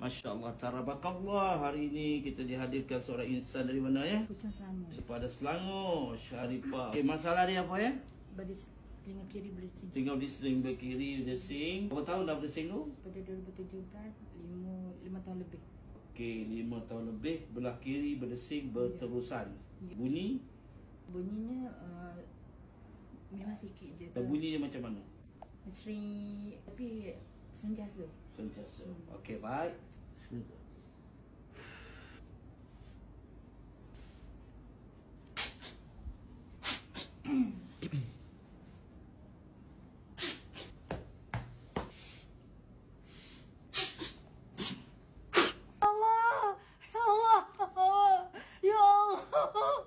Masya Allah, tarabakallah. Hari ini kita dihadirkan seorang insan dari mana ya? Pucung Selangor. Daripada Selangor, Sharifah. Okay, masalah dia apa ya? Telinga kiri bersin. Tinggal bersin, berkiri, bersin. Berapa tahun dah bersin tu? Pada 2017, 5 tahun lebih. Okey, 5 tahun lebih. Belah kiri berdesing berterusan. Ya. Bunyi? Bunyinya memang sikit je. Bunyinya macam mana? Sering, tapi sentiasa. Sentiasa. Okey, baik. Bismillah. Allah, ya Allah, ya Allah,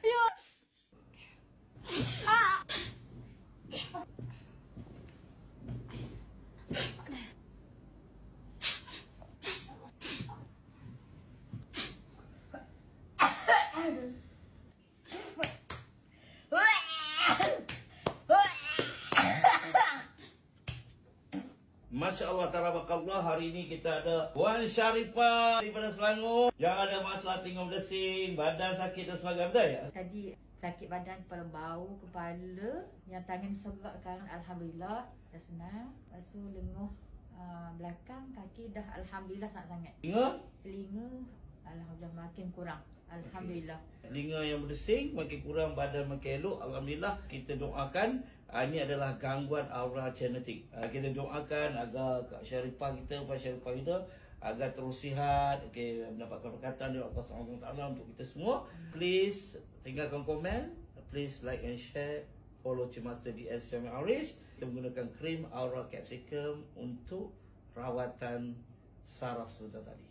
ya. Masya Allah, tarabakallah. Hari ini kita ada Puan Sharifah daripada Selangor yang ada masalah tinggal bersin, badan sakit dan sebagainya. Betul ya? Tadi sakit badan, kepala bau, kepala, yang tangan serak kan, alhamdulillah dah senang. Lepas tu lenguh belakang, kaki dah alhamdulillah sangat-sangat. Telinga alhamdulillah makin kurang. Alhamdulillah. Telinga yang berdesing makin kurang, badan makin elok. Alhamdulillah. Kita doakan ini adalah gangguan aura genetik. Kita doakan agar Kak Sharifah kita, Puan Sharifah kita agar terus sihat, mendapatkan berkatan dari Allah SWT untuk kita semua. Please tinggalkan komen, please like and share, follow Cemaster DS Syamil Aris. Kita menggunakan krim Aura Capsicum untuk rawatan saraf sebentar tadi.